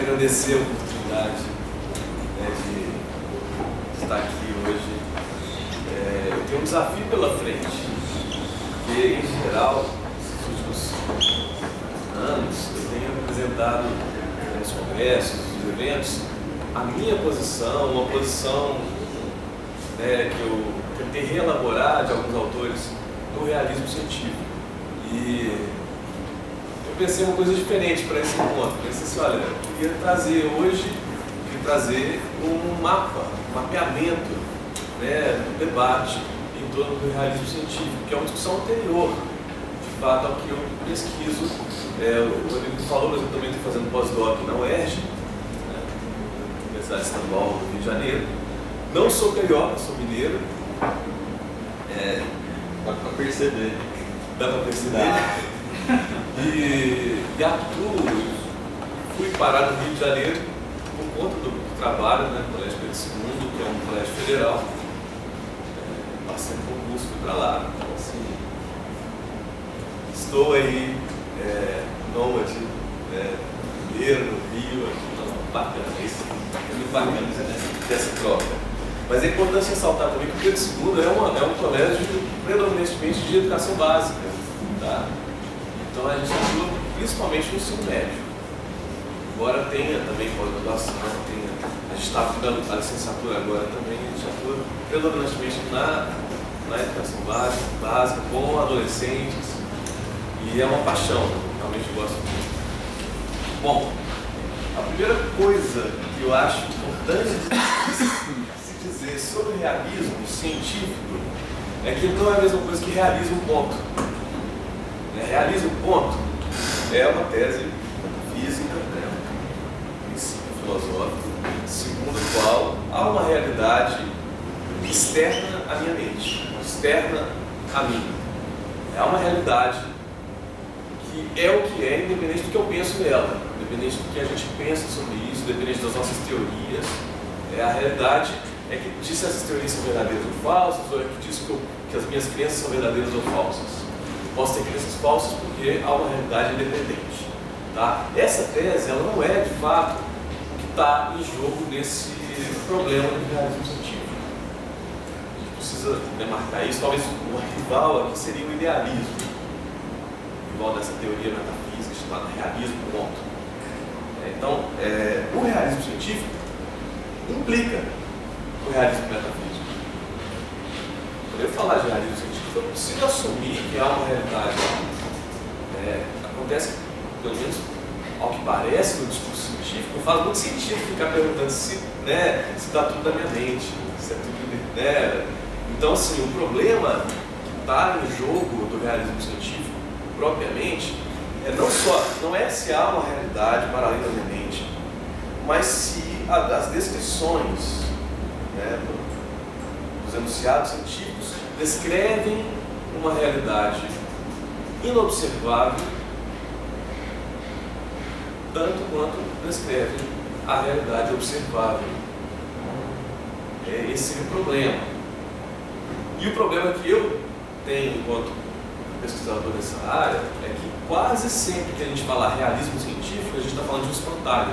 agradecer a oportunidade, né, de estar aqui hoje. Eu tenho um desafio pela frente, porque, em geral, nesses últimos anos, eu tenho apresentado nos congressos, nos eventos, a minha posição, uma posição que eu tentei reelaborar de alguns autores do realismo científico. E eu pensei uma coisa diferente para esse encontro. Pensei assim, olha, eu queria trazer hoje, um mapeamento, né, do debate em torno do realismo científico, que é uma discussão anterior, de fato, ao que eu pesquiso. O Rodrigo falou, mas eu também estou fazendo pós-doc na UERJ, né, Universidade Estadual do Rio de Janeiro. Não sou carioca, sou mineiro. Dá para perceber. Dá para perceber. E atuo, fui parar no Rio de Janeiro por conta do trabalho, né, no Colégio Pedro II, que é um colégio federal. Passei um concurso, fui para lá. Então, assim, estou aí, nômade, mineiro, no Rio, aqui. Então, bacana, isso é muito bacana, né, dessa troca. Mas é importante ressaltar também que o Pedro II é um colégio predominantemente de educação básica, tá? Então a gente atua principalmente no ensino médio. Embora tenha também pós-graduação, a gente está estudando a licenciatura agora também, a gente atua predominantemente na educação básica, com adolescentes, e é uma paixão, realmente gosto muito. Bom, a primeira coisa que eu acho importante dizer sobre realismo científico é que não é a mesma coisa que realismo ponto. Realismo ponto é uma tese física, um princípio filosófico, segundo o qual há uma realidade externa à minha mente, externa a mim. Há uma realidade que é o que é, independente do que eu penso nela, independente do que a gente pensa sobre isso, independente das nossas teorias. A realidade é que diz se essas teorias são verdadeiras ou falsas, ou é que diz que as minhas crenças são verdadeiras ou falsas. Posso ter crenças falsas porque há uma realidade independente. Tá? Essa tese, ela não é de fato o que está em jogo nesse problema do realismo científico. A gente precisa demarcar isso. Talvez o rival aqui seria o idealismo. O rival dessa teoria metafísica chamada realismo ponto. Então, o realismo científico implica o realismo metafísico. Quando eu falar de realismo científico, eu preciso assumir que há uma realidade. Acontece, pelo menos ao que parece no discurso científico, faz muito sentido ficar perguntando se está tudo na minha mente, se é tudo. Então, assim, o problema que está em jogo do realismo científico, propriamente, não é se há uma realidade para além da minha mente, mas se as descrições, dos enunciados científicos descrevem uma realidade inobservável, tanto quanto descrevem a realidade observável. Esse é o problema. E o problema que eu tenho enquanto pesquisador dessa área é que quase sempre que a gente fala realismo científico, a gente está falando de um espantalho.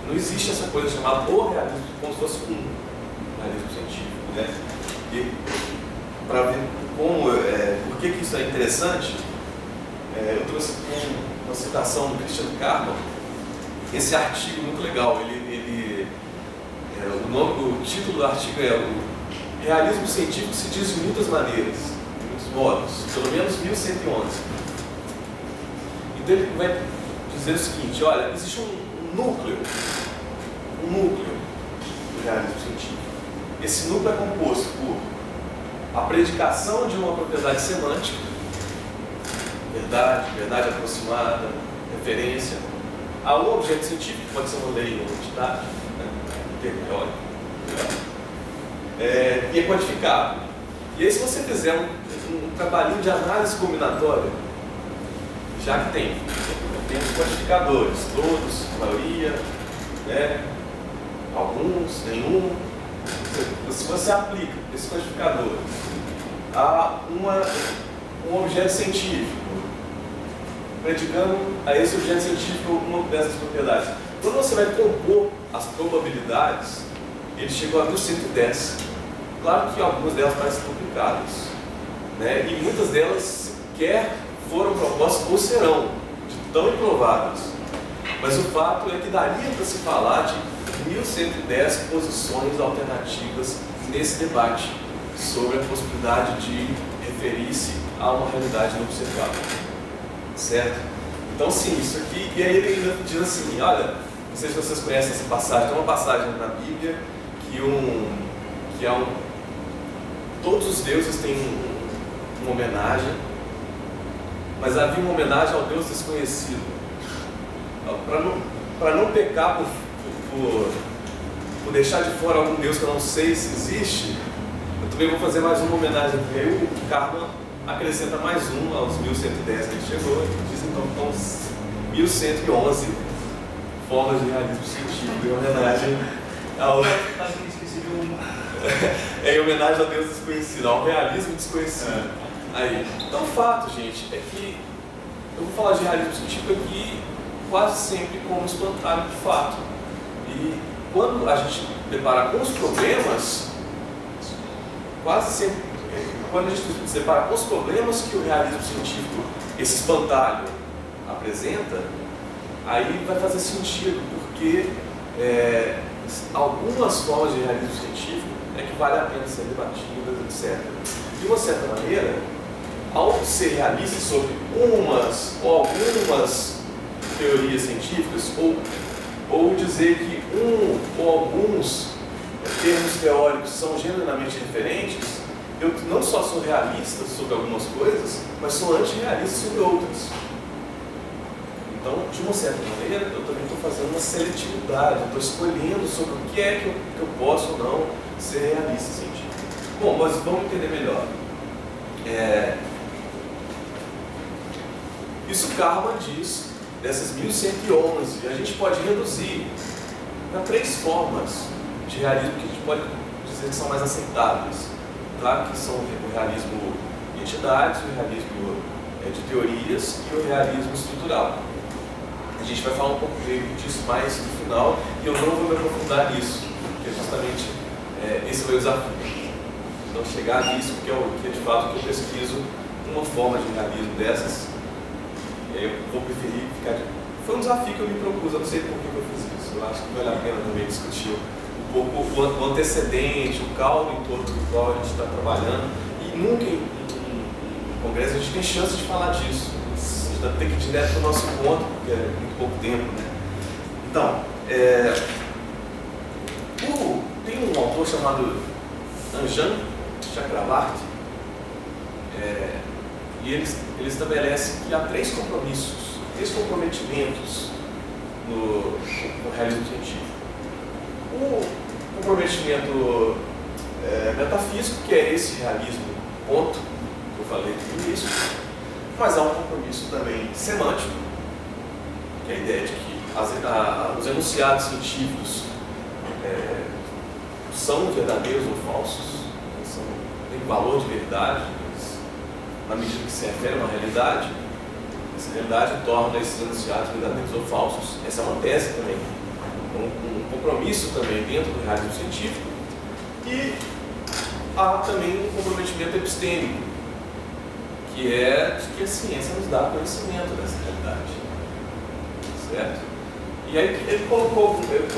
Não existe essa coisa chamada o realismo, como se fosse um realismo científico. E para ver por que isso é interessante, eu trouxe uma citação do Christian Kahneman, esse artigo muito legal. O título do artigo é "O realismo científico se diz de muitas maneiras, de muitos modos, pelo menos 1111. Então ele vai dizer o seguinte: olha, existe um núcleo do realismo científico. Esse núcleo é composto por a predicação de uma propriedade semântica, verdade aproximada, referência, a um objeto científico, que pode ser uma lei ou uma entidade, um termo teórico, e é quantificado. E aí, se você fizer um trabalhinho de análise combinatória, já que tem os quantificadores, todos, a maioria, alguns, nenhum. Se você aplica esse quantificador a um objeto científico, predicando a esse objeto científico alguma dessas propriedades. Quando você vai compor as probabilidades, ele chegou a 1110. Claro que algumas delas parecem complicadas, né? E muitas delas sequer foram propostas ou serão, de tão improváveis. Mas o fato é que daria para se falar de 1110 posições alternativas nesse debate sobre a possibilidade de referir-se a uma realidade não observável. Certo? Então, sim, isso aqui. E aí ele ainda diz assim: olha, não sei se vocês conhecem essa passagem, tem uma passagem na Bíblia que é todos os deuses têm uma homenagem, mas havia uma homenagem ao Deus desconhecido. Para não pecar por deixar de fora algum Deus que eu não sei se existe, eu também vou fazer mais uma homenagem aqui. Aí o Karma acrescenta mais um aos 1110 que ele chegou, e diz então 1111 formas de realismo científico em homenagem ao em homenagem ao Deus desconhecido, ao realismo desconhecido. Aí, então o fato, gente, é que eu vou falar de realismo científico aqui quase sempre como espantalho de fato. E quando a gente depara com os problemas, quase sempre, quando a gente se depara com os problemas que o realismo científico, esse espantalho, apresenta, aí vai fazer sentido, porque algumas formas de realismo científico é que vale a pena ser debatidas, etc. De uma certa maneira, ao ser realista sobre umas ou algumas teorias científicas, ou dizer que ou alguns termos teóricos são genuinamente referentes, eu não só sou realista sobre algumas coisas, mas sou antirrealista sobre outras. Então, de uma certa maneira, eu também estou fazendo uma seletividade, eu estou escolhendo sobre o que é que eu posso ou não ser realista científico. Bom, mas vamos entender melhor. Isso Karma diz dessas 1111, a gente pode reduzir para 3 formas de realismo que a gente pode dizer que são mais aceitáveis. Claro que são o realismo de entidades, o realismo de teorias e o realismo estrutural. A gente vai falar um pouco disso mais no final e eu não vou me aprofundar nisso, porque justamente esse é o meu desafio. Então chegar nisso, porque é de fato que eu pesquiso uma forma de realismo dessas, eu vou preferir ficar de... Foi um desafio que eu me propus, eu não sei por que eu fiz isso. Eu acho que vale a pena também discutir um pouco o antecedente, o caldo em torno do qual a gente está trabalhando. E nunca em congresso a gente tem chance de falar disso. A gente vai ter que ir direto para o nosso ponto, porque é muito pouco tempo, né? Então, tem um autor chamado Anjan Chakravarti, e ele estabelece que há 3 comprometimentos no realismo científico. O comprometimento metafísico, que é esse realismo ponto que eu falei no início, mas há um compromisso também semântico, que é a ideia de que os enunciados científicos são verdadeiros ou falsos, têm valor de verdade, na medida que se refere a uma realidade, essa realidade torna esses enunciados verdadeiros ou falsos. Essa é uma tese também, um compromisso também dentro do realismo científico. E há também um comprometimento epistêmico, que é de que a ciência nos dá conhecimento dessa realidade. Certo? E aí ele colocou, eu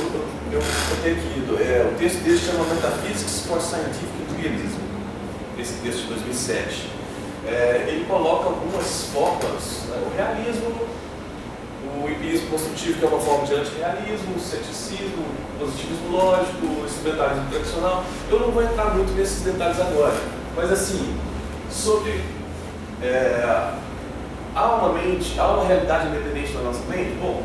botei aqui, o texto dele chama Metaphysics for Scientific Realism, esse texto de 2007. Ele coloca algumas formas, né? O realismo, o empirismo construtivo, que é uma forma de antirrealismo, o ceticismo, o positivismo lógico, o instrumentalismo tradicional. Eu não vou entrar muito nesses detalhes agora, mas assim, sobre há uma realidade independente da nossa mente? Bom,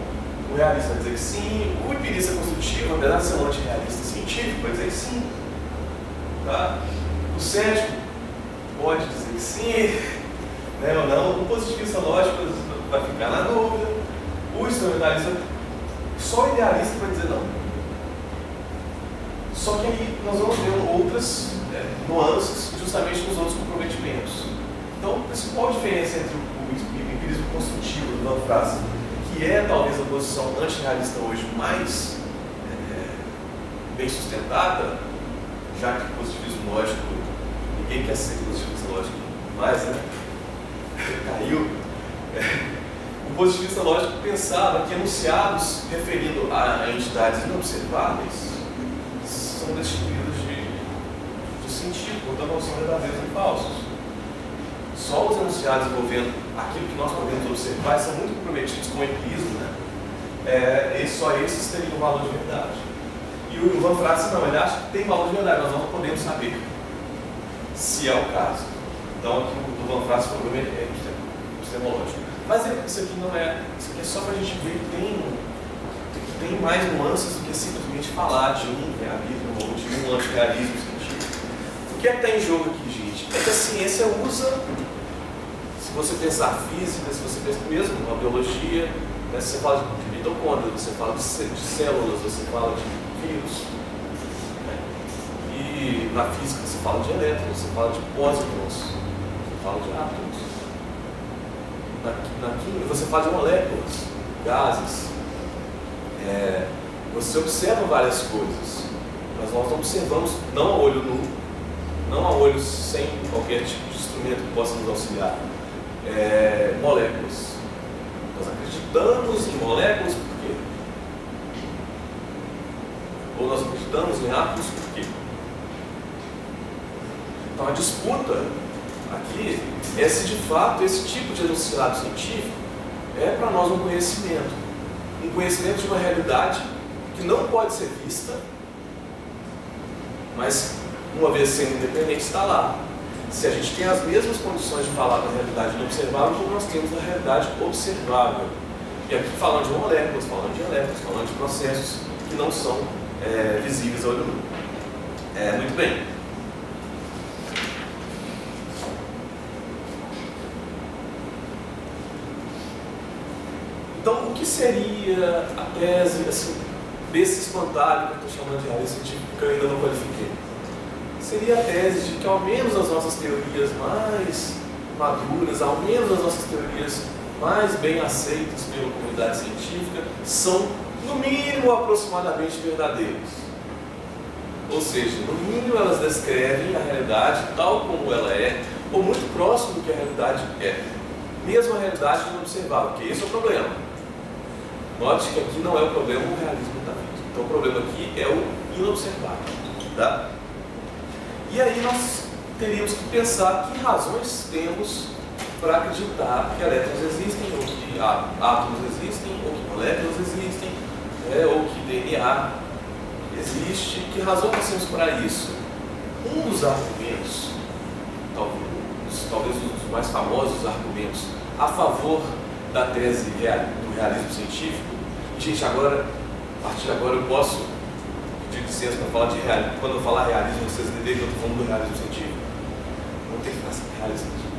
o realista vai dizer que sim, o empirista construtivo, apesar de ser um antirrealista científico, vai dizer que sim. Tá? O cético pode dizer que sim, né, ou não. O positivista lógico vai ficar na dúvida. O instrumentalista, só o idealista vai dizer não. Só que aí nós vamos ver outras nuances justamente nos outros comprometimentos. Então, Mas qual a diferença entre o empirismo construtivo do Van Frase, que é talvez a posição antirrealista hoje mais bem sustentada, já que o positivismo lógico, ninguém quer ser positivista lógico mais, né? Caiu. O positivista lógico pensava que enunciados referindo a entidades inobserváveis são destituídos de sentido, portanto não são verdadeiros e falsos. Só os enunciados envolvendo aquilo que nós podemos observar são muito comprometidos com o empirismo, né? E só esses teriam valor de verdade. E o Van Frase não, ele acha que tem valor de verdade, nós não podemos saber se é o caso. Então aqui o Van Frase o problema é epistemológico. Mas isso aqui não é, isso aqui é só para a gente ver que tem mais nuances do que simplesmente falar de um realismo ou de um antirrealismo científico. O que é que está em jogo aqui, gente? É que a ciência usa, se você pensar física, se você pensar mesmo na biologia, né, se você fala de mitocôndria, você fala de células, você fala de vírus, né? E na física você fala de elétrons, você fala de pósitrons, você fala de átomos. Na química você fala de moléculas, gases. Você observa várias coisas, mas nós não observamos, não a olho nu, não a olho sem qualquer tipo de instrumento que possa nos auxiliar, moléculas. Nós acreditamos em moléculas por quê? Ou nós acreditamos em átomos por quê? Então a disputa aqui é se de fato esse tipo de enunciado científico é para nós um conhecimento de uma realidade que não pode ser vista, mas uma vez sendo independente está lá. Se a gente tem as mesmas condições de falar da realidade inobservável como nós temos da realidade observável. E aqui falando de moléculas, falando de elétrons, falando de processos que não são visíveis ao olho nu. Muito bem. Então, o que seria a tese assim, desse espantalho que eu estou chamando de realista científico, que eu ainda não qualifiquei? Seria a tese de que, ao menos as nossas teorias mais maduras, ao menos as nossas teorias mais bem aceitas pela comunidade científica, são, no mínimo, aproximadamente verdadeiras. Ou seja, no mínimo elas descrevem a realidade tal como ela é, ou muito próximo do que a realidade é. Mesmo a realidade inobservável, porque esse é o problema. Note que aqui não é o problema o realismo da vida. Então o problema aqui é o inobservável. Tá? E aí nós teríamos que pensar que razões temos para acreditar que elétrons existem, ou que átomos existem, ou que moléculas existem, ou que DNA existe. Que razão nós temos para isso? Um dos argumentos, talvez um dos mais famosos argumentos a favor da tese do realismo científico. Gente, agora, a partir de agora eu posso pedir licença para falar de realismo. Quando eu falar realismo, vocês entenderem que eu estou falando do realismo científico. Não tem que ficar sem realismo científico.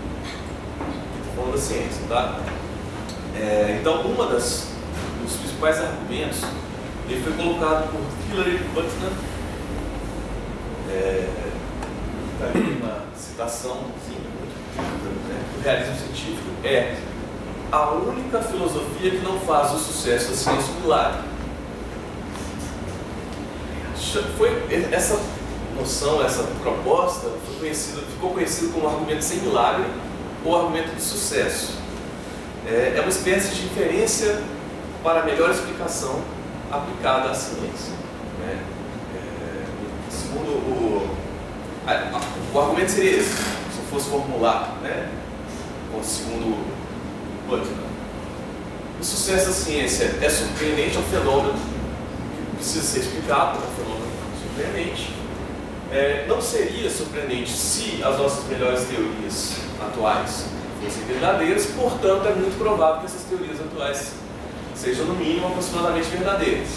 Estou falando da ciência, tá? Então, dos principais argumentos, ele foi colocado por Hilary Putnam. Está aí uma citaçãozinha muito curta, né? O realismo científico é a única filosofia que não faz o sucesso da ciência um milagre. Essa noção, essa proposta ficou conhecida como argumento sem milagre ou argumento de sucesso. É uma espécie de inferência para melhor explicação aplicada à ciência. Né? Segundo o argumento seria esse, se eu fosse formular, né? Segundo Putnam, o sucesso da ciência é surpreendente, é um fenômeno que precisa ser explicado, é um fenômeno surpreendente. Não seria surpreendente se as nossas melhores teorias atuais fossem verdadeiras, portanto é muito provável que essas teorias atuais sejam no mínimo aproximadamente verdadeiras.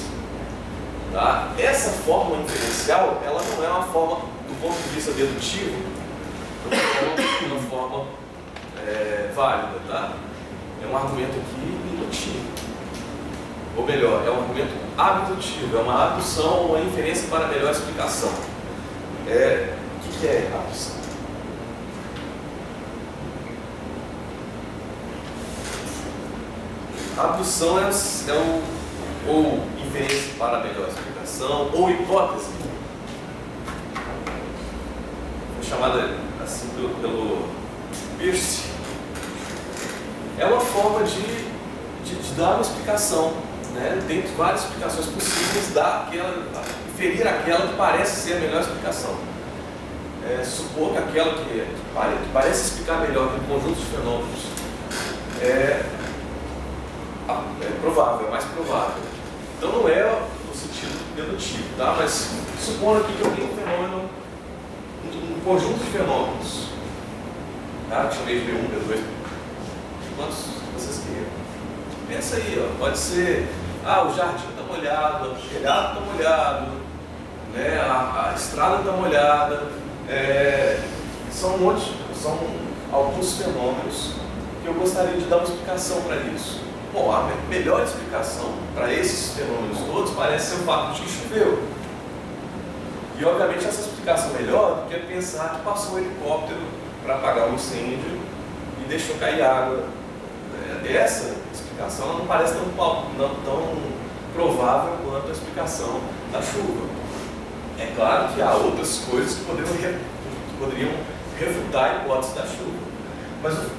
Tá? Essa forma inferencial, ela não é uma forma, do ponto de vista dedutivo, uma forma válida, tá? É um argumento aqui indutivo. Ou melhor, é um argumento abdutivo, é uma abdução ou uma inferência para melhor explicação. O que é abdução? A abdução ou inferência para a melhor explicação, ou hipótese. Foi chamada assim pelo Peirce. É uma forma de dar uma explicação, né? Dentre várias explicações possíveis, inferir aquela que parece ser a melhor explicação. Supor que aquela que parece explicar melhor aquele conjunto de fenômenos é provável, é mais provável. Então não é no sentido dedutivo, tá? Mas supondo aqui que eu tenho um fenômeno, um conjunto de fenômenos, tá? Chamei de B1, B2, quantos vocês queiram. Pensa aí, ó, pode ser, o jardim está molhado, o telhado está molhado, né? A estrada está molhada, são alguns fenômenos que eu gostaria de dar uma explicação para isso. Bom, a melhor explicação para esses fenômenos todos parece ser o fato de que choveu. E obviamente essa explicação é melhor do que pensar que passou um helicóptero para apagar um incêndio e deixou cair água. Essa explicação ela não parece tão provável quanto a explicação da chuva. É claro que há outras coisas que poderiam refutar a hipótese da chuva. Mas o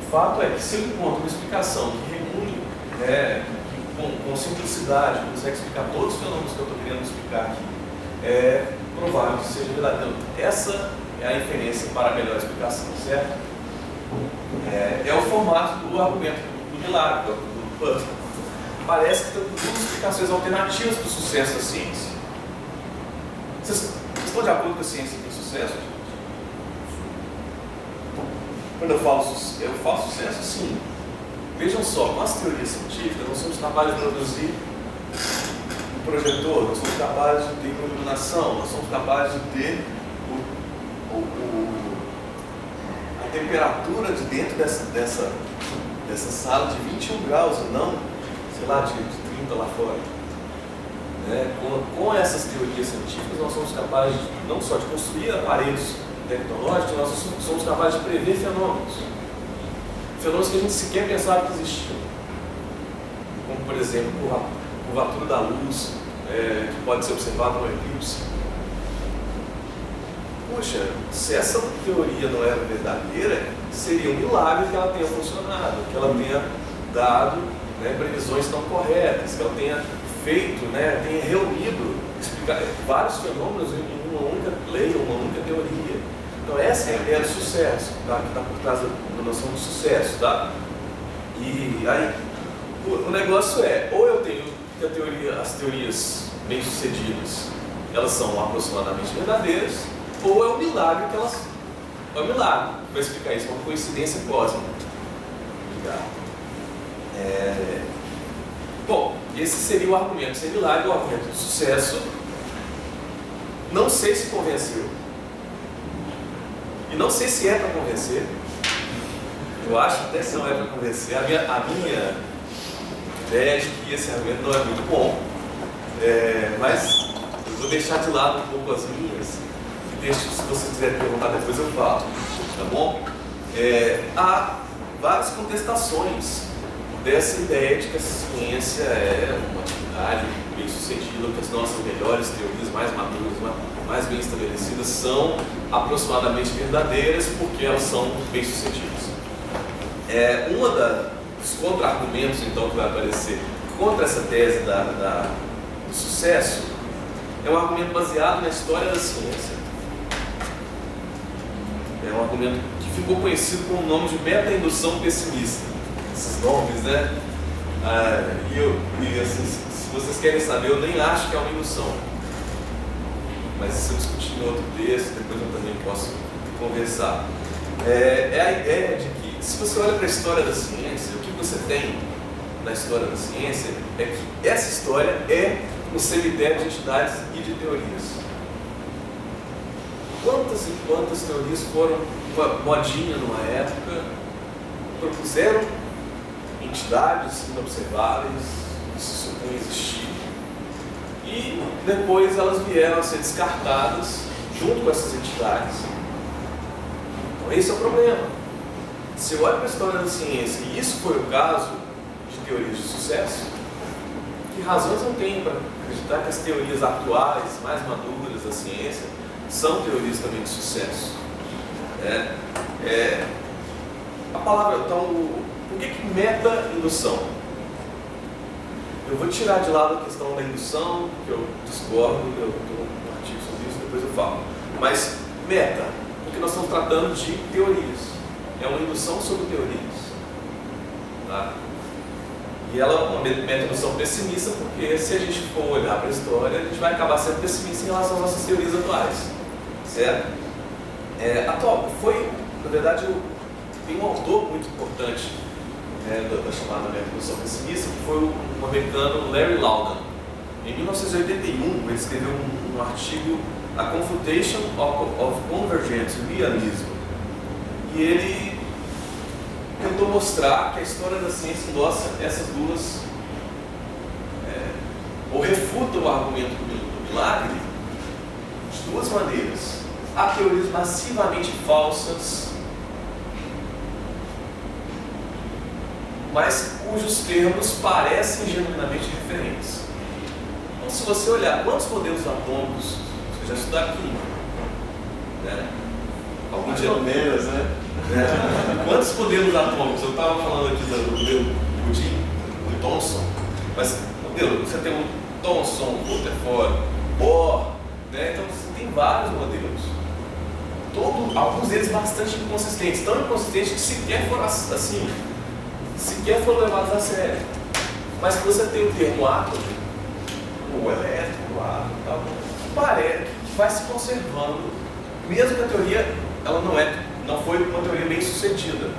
fato é que se eu encontro uma explicação que reúne, com simplicidade, consegue explicar todos os fenômenos que eu estou querendo explicar aqui, é provável que seja verdadeiro. Essa é a inferência para a melhor explicação, certo? É o formato do argumento do milagre, do puzzle. Parece que tem duas explicações alternativas para o sucesso da ciência. Vocês estão de acordo com a ciência tem sucesso? Quando eu falo sucesso, sim. Vejam só, com as teorias científicas, nós somos capazes de produzir um projetor, nós somos capazes de ter uma iluminação, nós somos capazes de ter a temperatura de dentro dessa sala de 21 graus, e não, sei lá, de 30 lá fora. Com essas teorias científicas, nós somos capazes não só de construir aparelhos tecnológicos, nós somos capazes de prever fenômenos que a gente sequer pensava que existiam. Como, por exemplo, a curvatura da luz, que pode ser observada no eclipse. Puxa, se essa teoria não era verdadeira, seria um milagre que ela tenha funcionado, que ela tenha dado previsões tão corretas, que ela tenha feito, tenha reunido vários fenômenos em uma única lei, uma única teoria. Então essa é a ideia do sucesso, tá? Que está por trás da noção de sucesso, tá? E aí, o negócio ou eu tenho que as teorias bem-sucedidas, elas são aproximadamente verdadeiras, ou é um milagre que elas... É um milagre, para explicar isso, uma coincidência cósmica. Bom, esse seria o argumento, esse milagre, o argumento do sucesso. Não sei se convenceu. E não sei se é para convencer. Eu acho que até se não é para convencer. A minha ideia é de que esse argumento não é muito bom. Mas eu vou deixar de lado um pouco as minhas. E se você quiser perguntar depois eu falo. Tá bom? Há várias contestações dessa ideia de que a ciência é uma atividade bem sucedida, que as nossas melhores teorias mais maduras, mais bem estabelecidas, são aproximadamente verdadeiras porque elas são bem sucedidas. Dos contra-argumentos, então, que vai aparecer contra essa tese do sucesso é um argumento baseado na história da ciência. É um argumento que ficou conhecido com o nome de meta-indução pessimista. Esses nomes, né? Assim, se vocês querem saber, eu nem acho que é uma indução. Mas isso eu discuti em outro texto, depois eu também posso conversar. É a ideia de que, se você olha para a história da ciência, o que você tem na história da ciência é que essa história é um cemitério de entidades e de teorias. Quantas e quantas teorias foram uma modinha numa época, propuseram entidades inobserváveis que se supõem existir, e depois elas vieram a ser descartadas junto com essas entidades. Então esse é o problema. Se eu olho para a história da ciência, e isso foi o caso de teorias de sucesso? Que razões eu tenho para acreditar que as teorias atuais, mais maduras da ciência, são teorias também de sucesso? A palavra, então, por que meta-indução? Eu vou tirar de lado a questão da indução, que eu discordo, eu tenho um artigo sobre isso, depois eu falo. Mas meta, porque nós estamos tratando de teorias. É uma indução sobre teorias. Tá? E ela é uma meta-indução pessimista, porque se a gente for olhar para a história, a gente vai acabar sendo pessimista em relação às nossas teorias atuais. Certo? Na verdade, tem um autor muito importante da chamada meta-indução pessimista, que foi o americano Larry Laudan. Em 1981, ele escreveu um artigo, A Confutation of Convergent Realism. E ele tentou mostrar que a história da ciência endossa essas duas, ou refuta o argumento do milagre de duas maneiras. Há teorias massivamente falsas, mas cujos termos parecem genuinamente referentes. Então, se você olhar quantos modelos atômicos, você já estudou química, algum dia menos, né? Quantos modelos atômicos? Eu estava falando aqui do modelo do Thomson, mas modelo, você tem o Thomson, Rutherford, Bohr, então você tem vários modelos. Alguns deles bastante inconsistentes, tão inconsistentes que sequer foram levados a sério. Mas se você tem o termo átomo, o elétrico, o átomo e tal, parece que vai se conservando, mesmo que a teoria ela não foi uma teoria bem sucedida.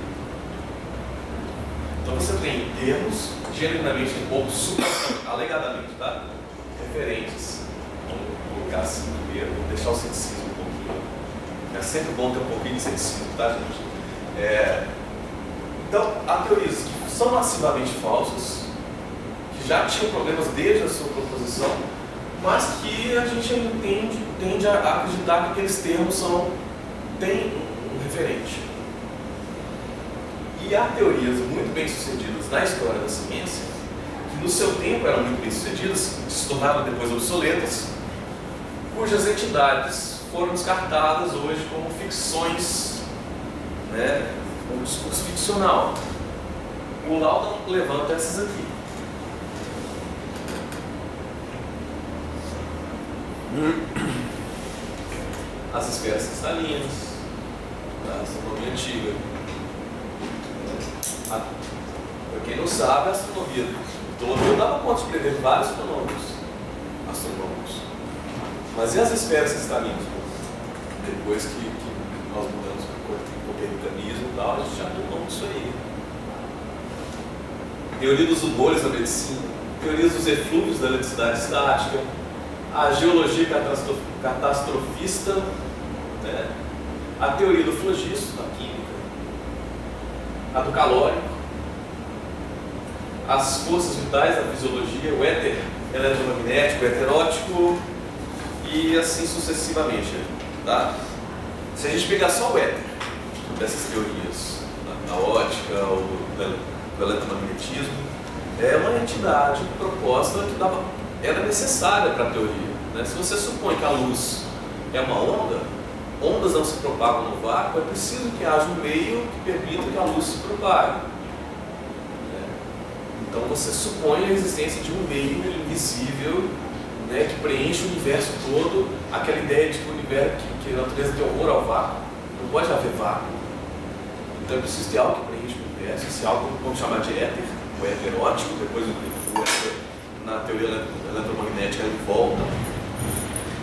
Então você tem termos genuinamente ou alegadamente, tá? Referentes. Vamos colocar assim primeiro, vou deixar o ceticismo um pouquinho. É sempre bom ter um pouquinho de ceticismo, tá, gente? Então, há teorias que são massivamente falsas, que já tinham problemas desde a sua proposição, mas que a gente tende a acreditar que aqueles termos têm um referente. E há teorias muito bem sucedidas na história da ciência, que no seu tempo eram muito bem sucedidas, se tornaram depois obsoletas, cujas entidades foram descartadas hoje como ficções, como discurso ficcional. O Laudan levanta essas aqui. As esferas cristalinas, da astronomia antiga. Para quem não sabe, a astronomia Ptolomeu dava conta de prever vários fenômenos astronômicos. Mas e as esferas cristalinas? Depois que nós mudamos para o copernicanismo e tal, a gente já deu nome disso aí. Teoria dos humores da medicina, teorias dos eflúvios da eletricidade estática, a geologia catastrofista, a teoria do flogisto na química, a do calórico, as forças vitais da fisiologia, o éter eletromagnético, o heterótico e assim sucessivamente. Tá? Se a gente pegar só o éter dessas teorias, da ótica ou do eletromagnetismo, é uma entidade proposta que era necessária para a teoria. Se você supõe que a luz é uma onda, ondas não se propagam no vácuo, é preciso que haja um meio que permita que a luz se propague. Então você supõe a existência de um meio invisível, que preenche o universo todo, aquela ideia de que o universo, que a natureza tem horror ao vácuo, não pode haver vácuo. Então é preciso ter algo que preenche o universo, esse algo vamos chamar de éter, o éter erótico, depois o éter, na teoria eletromagnética ele volta.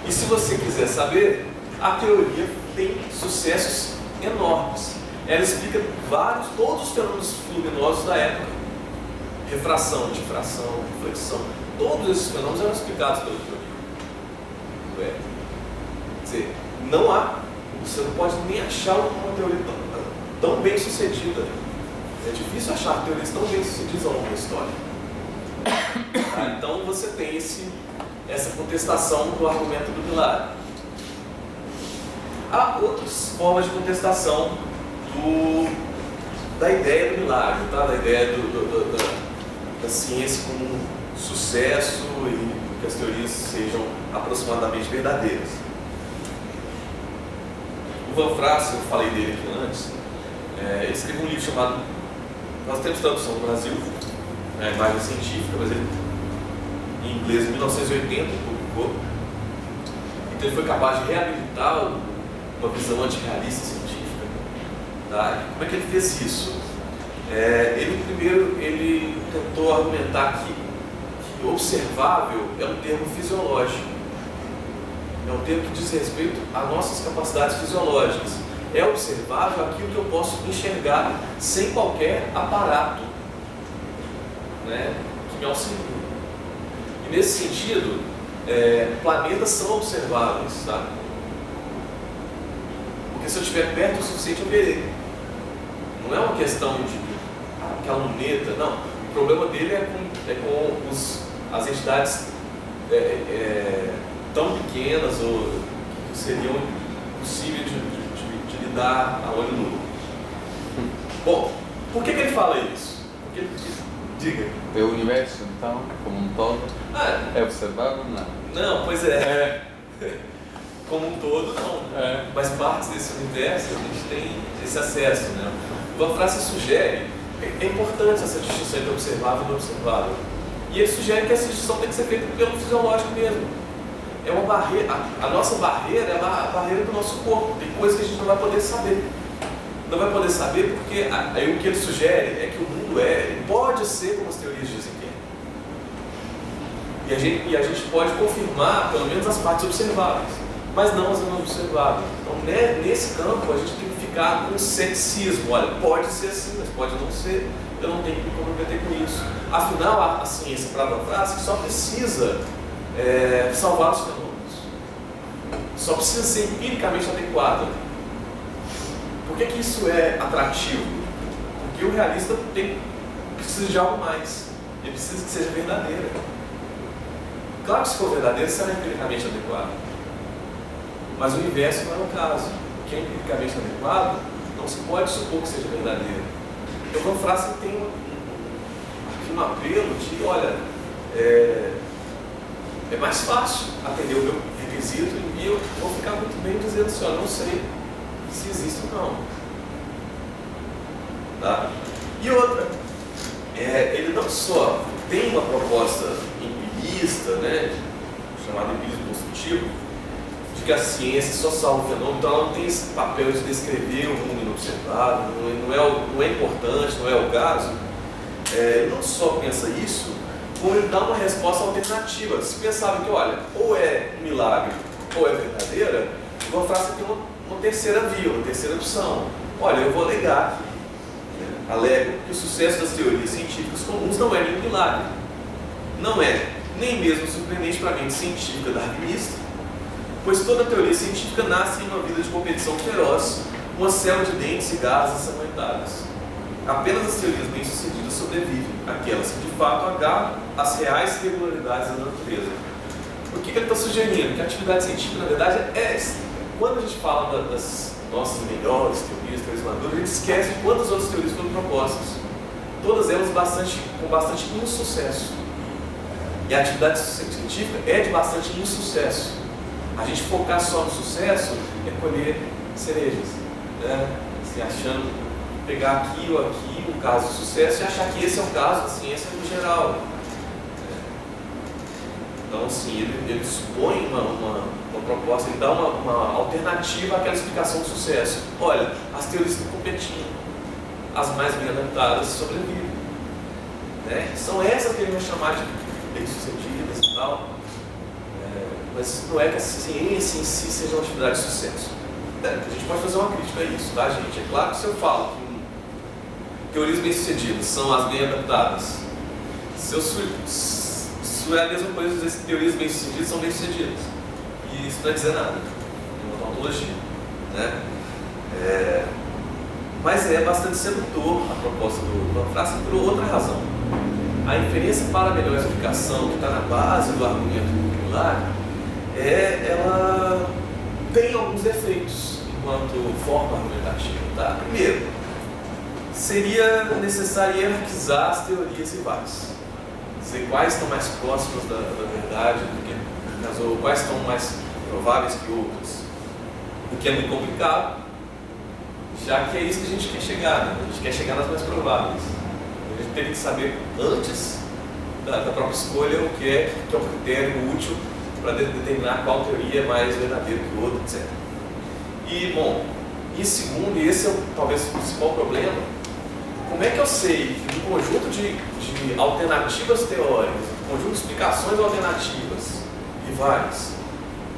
E se você quiser saber, a teoria tem sucessos enormes. Ela explica todos os fenômenos luminosos da época. Refração, difração, reflexão, todos esses fenômenos eram explicados pela teoria do éter. Quer dizer, você não pode nem achar uma teoria tão bem sucedida. É difícil achar teorias tão bem sucedidas ao longo da história. Então você tem essa contestação do argumento do milagre. Há outras formas de contestação da ideia do milagre, tá? Da ideia da ciência como um sucesso e que as teorias sejam aproximadamente verdadeiras. O Van Fraassen, eu falei dele aqui antes, ele escreveu um livro chamado, nós temos tradução no Brasil, a imagem científica, mas ele em inglês em 1980 publicou. Então ele foi capaz de reabilitar uma visão antirrealista científica. Tá? Como é que ele fez isso? Ele primeiro tentou argumentar que observável é um termo fisiológico. É um termo que diz respeito às nossas capacidades fisiológicas. É observável aquilo que eu posso enxergar sem qualquer aparato, né, que me auxilie. E nesse sentido, planetas são observáveis, tá? Porque se eu estiver perto o suficiente eu verei. Não é uma questão de aquela luneta, não. O problema dele é com as entidades tão pequenas ou que seriam impossíveis de lidar a olho nu. Bom, por que ele fala isso? Porque diga. O universo, então, como um todo, é observável? Não, pois é. Como um todo, não. Mas partes desse universo a gente tem esse acesso, né? O Van Fraassen sugere, é importante essa distinção entre observável e não observável. E ele sugere que essa distinção tem que ser feita pelo fisiológico mesmo. É uma barreira, a nossa barreira é a barreira do nosso corpo. Tem coisas que a gente não vai poder saber. Não vai poder saber porque aí o que ele sugere é que o mundo pode ser como as teorias dizem que é. E a gente pode confirmar pelo menos as partes observáveis, mas não as não observáveis. Então nesse campo a gente tem que ficar com ceticismo. Olha, pode ser assim, mas pode não ser. Eu não tenho que me comprometer com isso. Afinal, a ciência, para Van Fraassen, só precisa salvar os fenômenos. Só precisa ser empiricamente adequada. Por que isso é atrativo? Porque o realista precisa de algo mais. Ele precisa que seja verdadeira. Claro que se for verdadeiro, será empiricamente adequado. Mas o universo não é o caso. O que é empiricamente adequado não se pode supor que seja verdadeiro. Então, Van Fraassen tem aqui um apelo de, olha, é mais fácil atender o meu requisito e eu vou ficar muito bem dizendo assim, ó, não sei se existe ou não. Tá? E outra, ele não só tem uma proposta empirista, né, chamada empirismo construtivo, de que a ciência só salva o fenômeno, então ela não tem esse papel de descrever o mundo inobservado, não é importante, não é o caso. Ele não só pensa isso, como ele dá uma resposta alternativa. Se pensava que, olha, ou é um milagre ou é verdadeira, o Van Fraassen tem uma terceira via, uma terceira opção. Olha, eu vou alegar aqui, alego que o sucesso das teorias científicas comuns não é nenhum milagre. Não é nem mesmo surpreendente para a mente científica darwinista, pois toda teoria científica nasce em uma vida de competição feroz, uma selva de dentes e garras ensanguentadas. Apenas as teorias bem-sucedidas sobrevivem, aquelas que de fato agarram as reais regularidades da natureza. O que ele está sugerindo? Que a atividade científica, na verdade, quando a gente fala das nossas melhores teorias maduras, a gente esquece de quantas outras teorias foram propostas. Todas elas com bastante insucesso. E a atividade científica é de bastante insucesso. A gente focar só no sucesso é colher cerejas, né? Se achando, pegar aqui ou aqui um caso de sucesso e achar que esse é o caso da ciência no geral. Então, assim, ele expõe uma proposta, ele dá uma alternativa àquela explicação do sucesso. Olha, as teorias estão competindo, as mais bem adaptadas sobrevivem. Né? São essas que ele vai chamar de bem-sucedidas e tal. Mas não é que a ciência em si seja uma atividade de sucesso. A gente pode fazer uma crítica a isso, tá, gente? É claro que se eu falo que teorias bem-sucedidas são as bem adaptadas, isso é a mesma coisa de dizer que teorias bem-sucedidas são bem-sucedidas. E isso não é dizer nada. É uma tautologia. Né? Mas é bastante sedutor a proposta do Van Fraassen por outra razão. A inferência para a melhor explicação, que está na base do argumento do milagre, ela tem alguns defeitos enquanto forma argumentativa. Tá? Primeiro, seria necessário hierarquizar as teorias rivais. dizer quais estão mais próximas da verdade, ou quais estão mais prováveis que outras. O que é muito complicado, já que é isso que a gente quer chegar, né? A gente quer chegar nas mais prováveis. A gente teria que saber antes da própria escolha o que é o critério útil para determinar qual teoria é mais verdadeira que o outro, etc. E, bom, em segundo, e esse é talvez o principal problema, como é que eu sei que do conjunto de alternativas teóricas, do conjunto de explicações alternativas, rivais,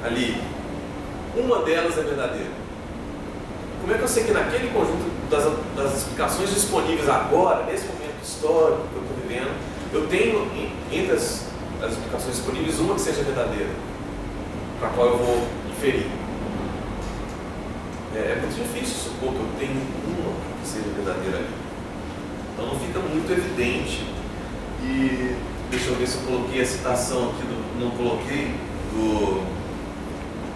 ali, uma delas é verdadeira? Como é que eu sei que naquele conjunto das explicações disponíveis agora, nesse momento histórico que eu estou vivendo, eu tenho entre as explicações disponíveis uma que seja verdadeira, para a qual eu vou inferir? É muito difícil supor que eu tenho uma que seja verdadeira ali. Então não fica muito evidente. E deixa eu ver se eu coloquei a citação aqui, não coloquei, do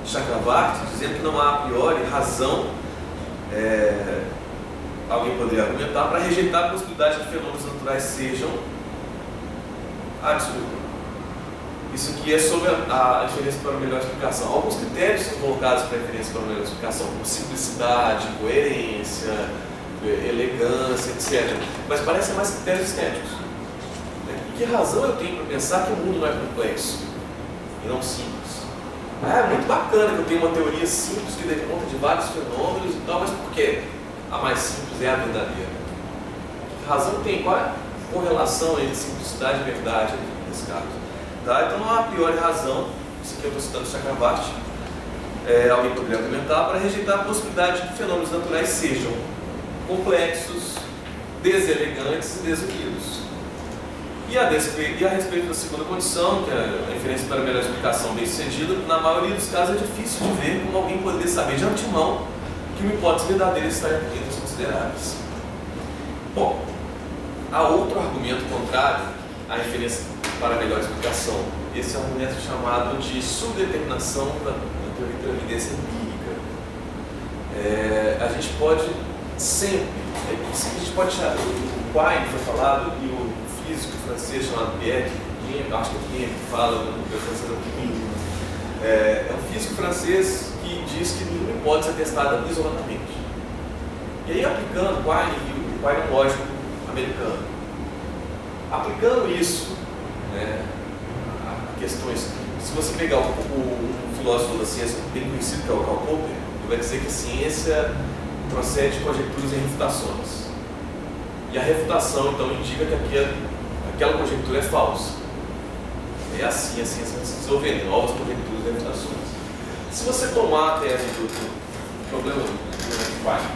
Chakravarti, dizendo que não há a priori razão, alguém poderia argumentar, para rejeitar a possibilidade de que fenômenos naturais sejam... desculpa. Isso aqui é sobre a inferência para melhor explicação. Alguns critérios são colocados para a inferência para melhor explicação, como simplicidade, coerência, elegância, etc. Mas parecem mais critérios estéticos. Que razão eu tenho para pensar que o mundo não é complexo e não simples? É muito bacana que eu tenho uma teoria simples que dê conta de vários fenômenos e tal, mas por que a mais simples é a verdadeira? Que razão tem? Qual é a correlação entre simplicidade e verdade nesse caso? Tá? Então não há a priori razão, isso aqui eu estou citando Chakravarti, alguém poderia argumentar, para rejeitar a possibilidade de que fenômenos naturais sejam complexos, deselegantes e desunidos. E a respeito da segunda condição, que é a inferência para a melhor explicação bem sucedida, na maioria dos casos é difícil de ver como alguém poderia saber de antemão que uma hipótese verdadeira estaria entre os consideráveis. Bom, há outro argumento contrário à inferência para a melhor explicação. Esse é um argumento chamado de subdeterminação da teoria da evidência empírica. A gente pode sempre, a gente pode chamar, o Quine foi falado, e o físico francês chamado Pierre, acho que é quem fala, é um físico francês que diz que nenhuma hipótese é testada isoladamente. E aí, aplicando Quine é um lógico americano, aplicando isso, a questões, se você pegar um filósofo da ciência bem conhecido, que é o Karl Popper, ele vai dizer que a ciência procede de conjecturas e refutações. E a refutação, então, indica que aquela conjectura é falsa. É assim a ciência vai se desenvolvendo, novas conjecturas e refutações. Se você tomar a tese do problema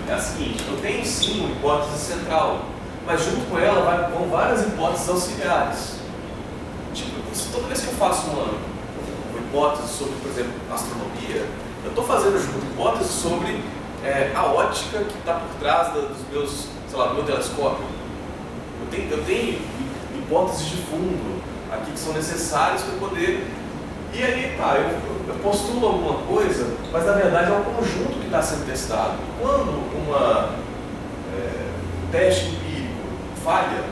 é a seguinte: eu tenho sim uma hipótese central, mas junto com ela vão várias hipóteses auxiliares. Tipo, toda vez que eu faço uma hipótese sobre, por exemplo, astronomia, eu estou fazendo junto hipóteses sobre a ótica que está por trás do meu telescópio. Eu tenho hipóteses de fundo aqui que são necessárias para poder... E aí, eu postulo alguma coisa, mas na verdade é um conjunto que está sendo testado. Quando um teste empírico falha,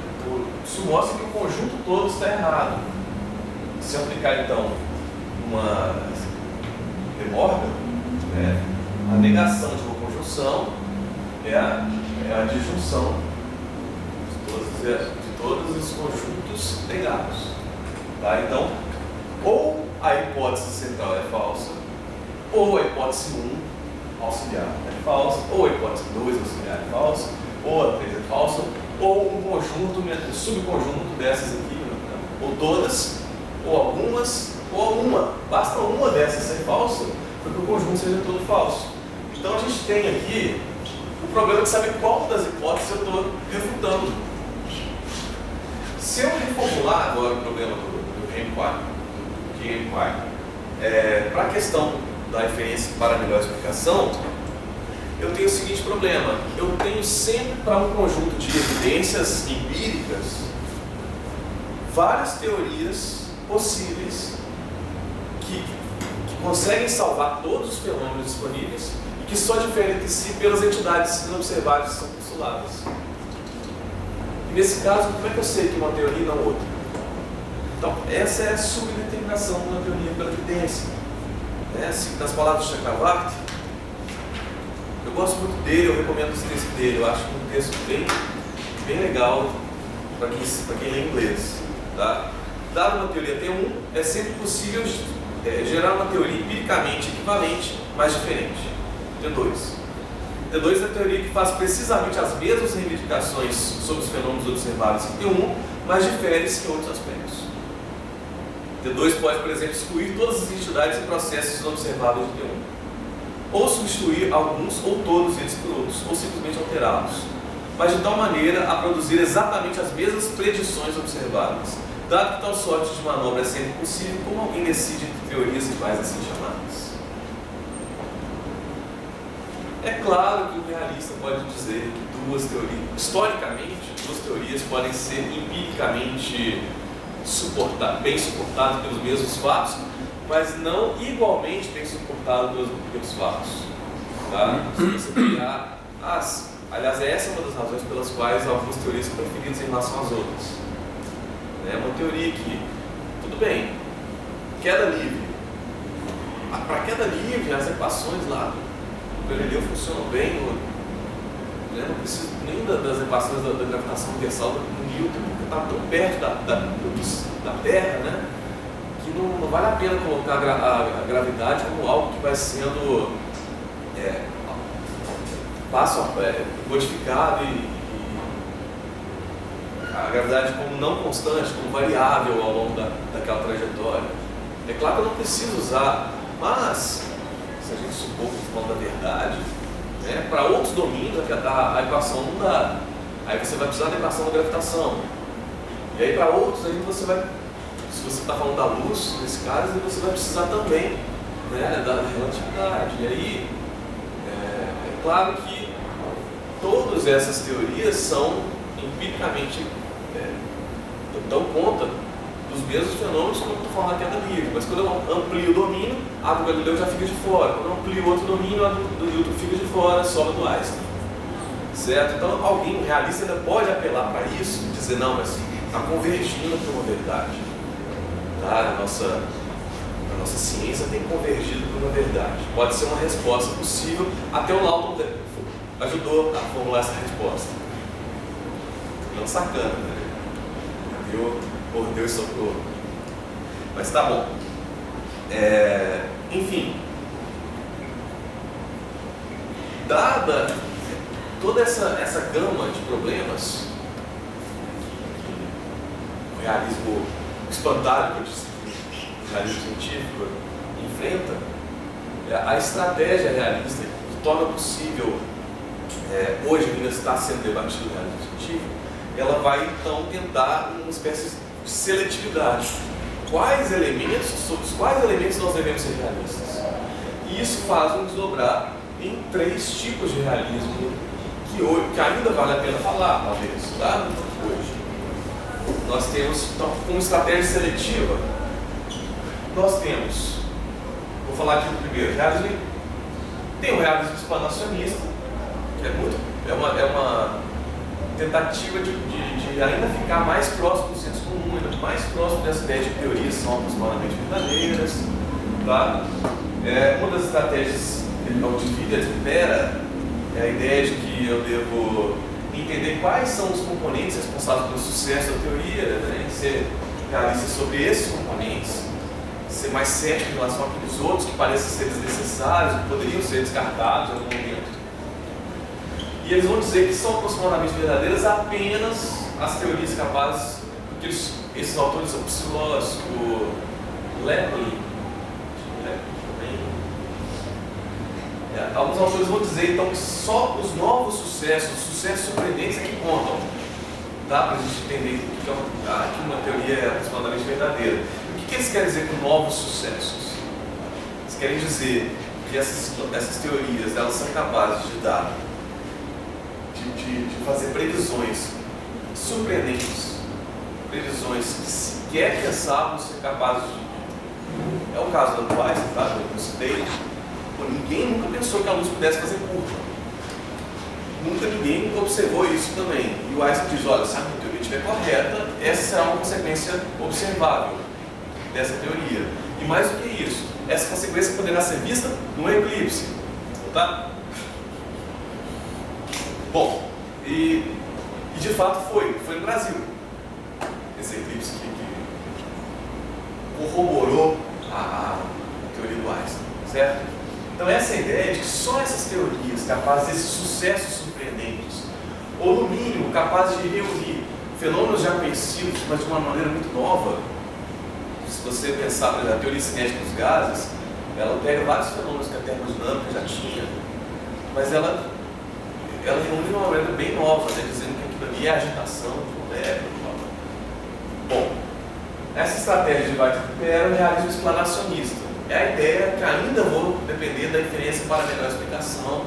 isso mostra que o conjunto todo está errado. Se eu aplicar então uma De Morgan, a negação de uma conjunção é a disjunção de todos os conjuntos negados. Tá? Então, ou a hipótese central é falsa, ou a hipótese 1 auxiliar é falsa, ou a hipótese 2 auxiliar é falsa, ou a 3 é falsa, ou um conjunto, um subconjunto dessas aqui, ou todas, ou algumas, ou uma. Basta uma dessas ser falsa para que o conjunto seja todo falso. Então a gente tem aqui o problema de saber qual das hipóteses eu estou refutando. Se eu reformular agora o problema do Quine, para a questão da inferência para a melhor explicação, eu tenho o seguinte problema: eu tenho sempre para um conjunto de evidências empíricas várias teorias possíveis que conseguem salvar todos os fenômenos disponíveis e que só diferem entre si pelas entidades inobserváveis que são postuladas. E nesse caso, como é que eu sei que uma teoria e não outra? Então, essa é a subdeterminação da teoria pela evidência. Nas palavras de Chakravarti, eu gosto muito dele, eu recomendo esse texto dele, eu acho um texto bem legal para quem lê inglês. Tá? Dada uma teoria T1, é sempre possível gerar uma teoria empiricamente equivalente, mas diferente. T2. T2 é a teoria que faz precisamente as mesmas reivindicações sobre os fenômenos observáveis em T1, mas difere-se em outros aspectos. T2 pode, por exemplo, excluir todas as entidades e processos observáveis de T1, ou substituir alguns ou todos eles por outros, ou simplesmente alterá-los, mas de tal maneira a produzir exatamente as mesmas predições observáveis, dado que tal sorte de manobra é sempre possível, como alguém decide entre teorias iguais assim chamadas. É claro que o realista pode dizer que historicamente, duas teorias podem ser empiricamente bem suportadas pelos mesmos fatos, mas não igualmente bem suportadas pelos fatos. Tá? Se você pegar aliás, essa é uma das razões pelas quais algumas teorias são preferidas em relação às outras. É uma teoria que, tudo bem, queda livre. Para queda livre, as equações lá do Galileu funcionam bem. Não preciso nem das equações da gravitação universal do Newton, porque está tão perto da Terra, né, que não vale a pena colocar a gravidade como algo que vai sendo modificado e a gravidade como não constante, como variável ao longo daquela trajetória. É claro que eu não preciso usar, mas se a gente supor que estou falando da verdade, para outros domínios a equação não dá. Aí você vai precisar da equação da gravitação. E aí para outros, aí você vai, se você está falando da luz, nesse caso, aí você vai precisar também, da relatividade. E aí, é claro que todas essas teorias são empiricamente, dão conta dos mesmos fenômenos como eu estou falando aqui da livre. Mas quando eu amplio o domínio, a do Galileu já fica de fora. Quando eu amplio outro domínio, a do Newton fica de fora, sobra do Einstein. Certo? Então alguém realista ainda pode apelar para isso e dizer, não, mas está convergindo para uma verdade. Tá? A nossa ciência tem convergido para uma verdade. Pode ser uma resposta possível. Até o Lawton ajudou a formular essa resposta. Não sacana, né? Deus socorro. Mas tá bom. Enfim, dada toda essa gama de problemas que o realismo espantalho, que eu disse, o realismo científico enfrenta, a estratégia realista que torna possível, hoje ainda está sendo debatido o realismo científico, ela vai então tentar uma espécie de seletividade. Sobre os quais elementos nós devemos ser realistas? E isso faz nos desdobrar em 3 tipos de realismo que ainda vale a pena falar, talvez, tá? Hoje. Nós temos, então, como estratégia seletiva, nós temos, vou falar aqui do primeiro, realismo. Tem o realismo explanacionista, que é uma tentativa de ainda ficar mais próximo do senso comum, ainda mais próximo dessa ideia de que teorias são aproximadamente verdadeiras. Tá? Uma das estratégias que ele espera é a ideia de que eu devo entender quais são os componentes responsáveis pelo sucesso da teoria, e ser realista sobre esses componentes, ser mais cético em relação àqueles outros que parecem ser desnecessários, que poderiam ser descartados em algum momento. E eles vão dizer que são aproximadamente verdadeiras apenas as teorias capazes, porque esses autores, o Psilós, o Lepley, alguns autores vão dizer então que só os novos sucessos, os sucessos surpreendentes é que contam. Dá para a gente entender que uma teoria é aproximadamente verdadeira. O que eles querem dizer com novos sucessos? Eles querem dizer que essas teorias elas são capazes de dar de fazer previsões surpreendentes, previsões que sequer pensávamos ser capazes de... É o caso do Einstein, tá? Eu citei. Ninguém nunca pensou que a luz pudesse fazer curva. nunca ninguém observou isso também. E o Einstein diz, olha, se a teoria estiver correta, essa será uma consequência observável dessa teoria. E mais do que isso, essa consequência poderá ser vista no eclipse. Tá? Bom, e de fato foi no Brasil. Esse eclipse que corroborou a teoria do Einstein, certo? Então essa ideia de que só essas teorias capazes desses sucessos surpreendentes, ou no mínimo capazes de reunir fenômenos já conhecidos, mas de uma maneira muito nova. Se você pensar, por exemplo, a teoria cinética dos gases, ela pega vários fenômenos que a termodinâmica já tinha, mas ela reúne de uma maneira bem nova, né, dizendo que aquilo ali é agitação de moléculas. Bom, essa estratégia de Weizsäcker era o realismo explanacionista. É a ideia que ainda vou depender da inferência para melhor explicação,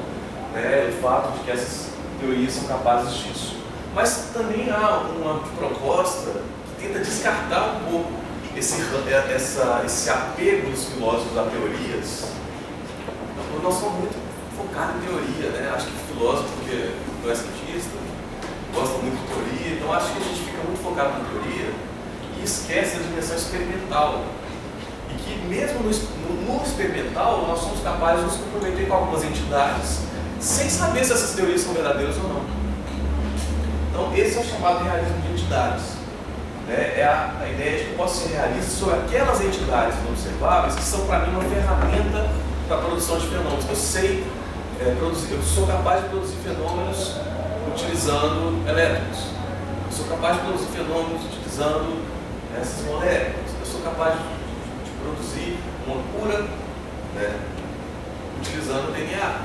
né, do fato de que essas teorias são capazes disso. Mas também há uma proposta que tenta descartar um pouco esse apego dos filósofos a teorias. Então, nós somos muito focados em teoria, né? Acho que o filósofo, porque não é cientista, gosta muito de teoria, então acho que a gente fica muito focado na teoria e esquece da dimensão experimental. E que mesmo no experimental nós somos capazes de nos comprometer com algumas entidades sem saber se essas teorias são verdadeiras ou não. Então esse é o chamado realismo de entidades. É a ideia de que eu posso ser realista sobre aquelas entidades inobserváveis que são para mim uma ferramenta para a produção de fenômenos. Eu sei produzir, eu sou capaz de produzir fenômenos utilizando elétrons. Eu sou capaz de produzir fenômenos utilizando essas moléculas. Eu sou capaz de produzir uma cura, né, utilizando DNA.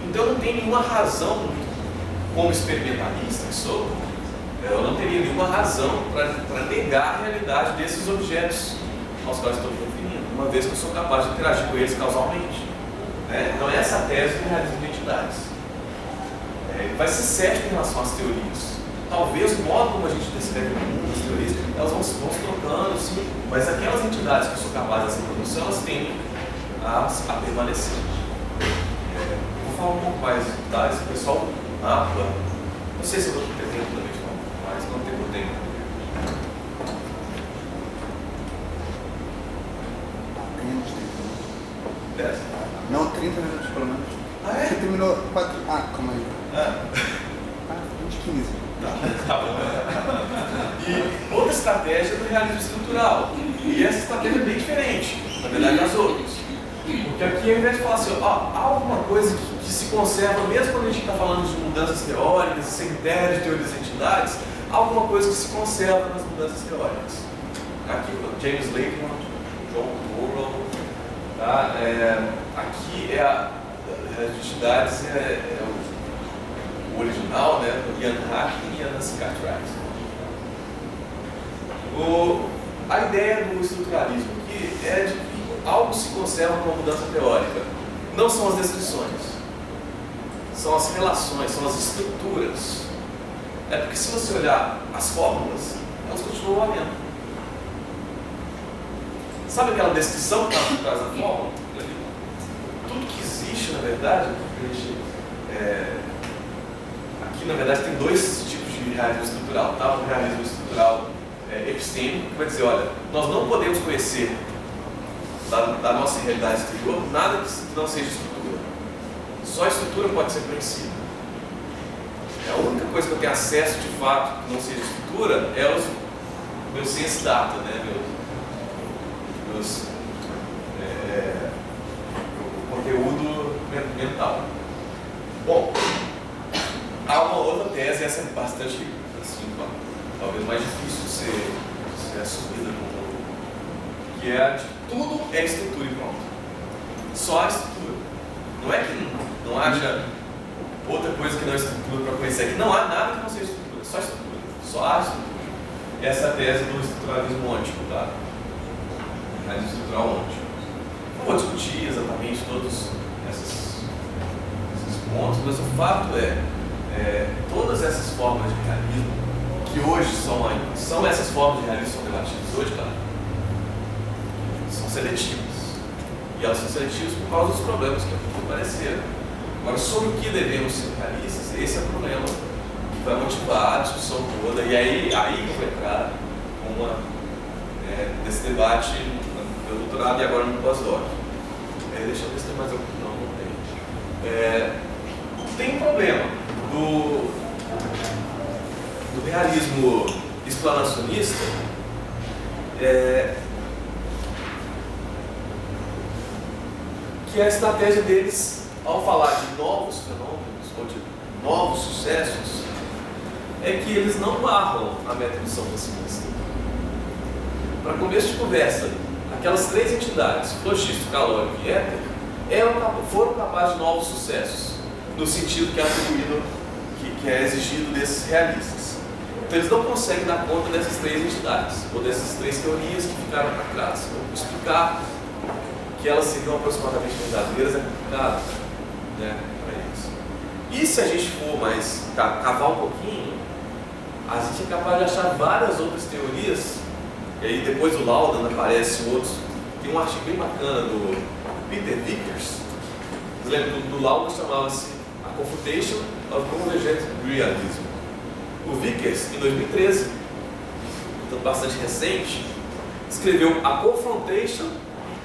Então eu não tenho nenhuma razão, como experimentalista que sou, eu não teria nenhuma razão para negar a realidade desses objetos aos quais estou me referindo, uma vez que eu sou capaz de interagir com eles causalmente. Então essa é a tese do realismo de entidades. Ele vai ser certo em relação às teorias. Talvez o modo como a gente descreve o mundo, as teorias, elas vão se trocando, sim, mas aquelas entidades que eu sou capaz dessa produção, elas tendem a permanecer. Vou falar um pouco mais de detalhes, o pessoal mapa. Não sei se eu vou ter tempo também de falar um pouco mais, não tenho tempo. Não, 30 minutos pelo menos. Ah, é? Você terminou 4. Ah, calma aí. 15. Tá bom. E outra estratégia é do realismo estrutural. E essa estratégia é bem diferente, na verdade, das outras. Porque aqui, ao invés de falar assim, há alguma coisa que se conserva, mesmo quando a gente está falando de mudanças teóricas, critérios de teorias de entidades, há alguma coisa que se conserva nas mudanças teóricas. Aqui, o James Lakeman, John Morrow, tá? Aqui as entidades o original, né, do Ian Hacking e a Nancy Cartwright. A ideia do estruturalismo aqui é de que algo se conserva com uma mudança teórica. Não são as descrições, são as relações, são as estruturas. Porque se você olhar as fórmulas, elas continuam valendo. Sabe aquela descrição que está por trás da fórmula? Tudo que existe, na verdade, aqui na verdade tem dois tipos de realismo estrutural, tá? O realismo estrutural epistêmico, que vai dizer, olha, nós não podemos conhecer da nossa realidade exterior nada que não seja estrutura. Só a estrutura pode ser conhecida. A única coisa que eu tenho acesso de fato que não seja estrutura é os meus sense data, né? O conteúdo mental. Bom, há uma outra tese, essa é bastante, assim, talvez mais difícil de ser assumida no mundo, que é a de tudo é estrutura e pronto. Só a estrutura. Não é que não haja outra coisa que não é estrutura para conhecer, é que não há nada que não seja estrutura, só estrutura. Só há estrutura. Essa é a tese do estruturalismo ôntico, tá? A estrutural ôntico. Não vou discutir exatamente todos esses pontos, mas o fato todas essas formas de realismo, que hoje são essas formas de realismo que são debatidas hoje, claro, são seletivas. E elas são seletivas por causa dos problemas que apareceram. Agora, sobre o que devemos ser realistas, esse é o problema que vai motivar a discussão toda, e aí que eu vou entrar nesse debate no doutorado e agora no pós-doc. Deixa eu ver se tem mais algum. Não tem. Tem um problema do realismo explanacionista, que a estratégia deles, ao falar de novos fenômenos ou de novos sucessos, é que eles não barram a meta-indução pessimista. Para começo de conversa, aquelas três entidades, flogisto, calórico e éter, foram capazes de novos sucessos, no sentido que é atribuído, que é exigido desses realistas. Então eles não conseguem dar conta dessas três entidades, ou dessas três teorias que ficaram para trás. Então, explicar que elas seriam aproximadamente verdadeiras é complicado, né, para eles. E se a gente for mais cavar um pouquinho, a gente é capaz de achar várias outras teorias, e aí depois do Laudan aparecem outros. Tem um artigo bem bacana do Peter Vickers. Vocês lembram do Laudan, chamava-se A Confutation of Convergent Realism. O Vickers, em 2013, portanto bastante recente, escreveu A Confrontation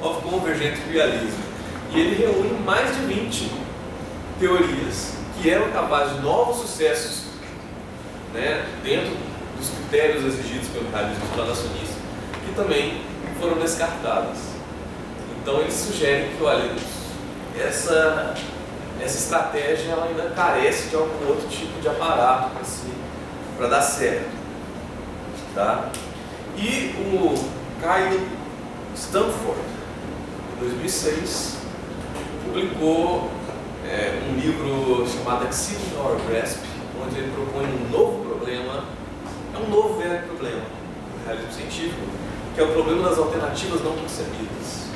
of Convergent Realism. E ele reúne mais de 20 teorias que eram capazes de novos sucessos, né, dentro dos critérios exigidos pelo realismo explanacionista, que também foram descartadas. Então eles sugerem que, olha, essa estratégia ela ainda carece de algum outro tipo de aparato para dar certo. Tá? E o Kyle Stanford, em 2006, publicou um livro chamado Exceeding Our Grasp, onde ele propõe um novo problema, um novo velho problema do realismo científico, que é o problema das alternativas não concebidas.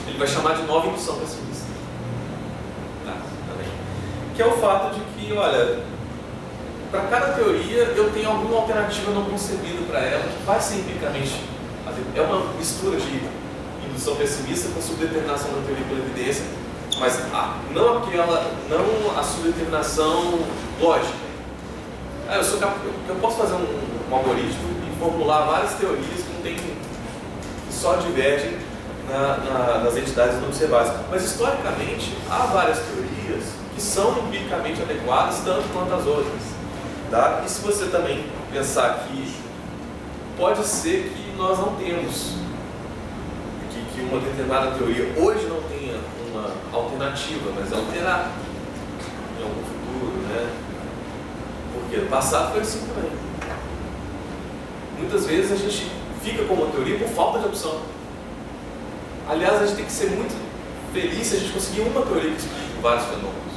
Ele vai chamar de nova indução pessimista. Que é o fato de que, olha, para cada teoria eu tenho alguma alternativa não concebida para ela, que vai ser empiricamente. É uma mistura de indução pessimista com subdeterminação da teoria pela evidência, mas não a subdeterminação lógica. Eu posso fazer um algoritmo e formular várias teorias que só divergem nas entidades não observáveis. Mas historicamente há várias teorias que são empiricamente adequadas tanto quanto as outras. Tá? E se você também pensar que pode ser que nós não temos, que uma determinada teoria hoje não tenha uma alternativa, mas ela terá em algum futuro, né? Porque no passado foi assim também. Muitas vezes a gente fica com uma teoria por falta de opção. Aliás, a gente tem que ser muito feliz se a gente conseguir uma teoria que explique vários fenômenos.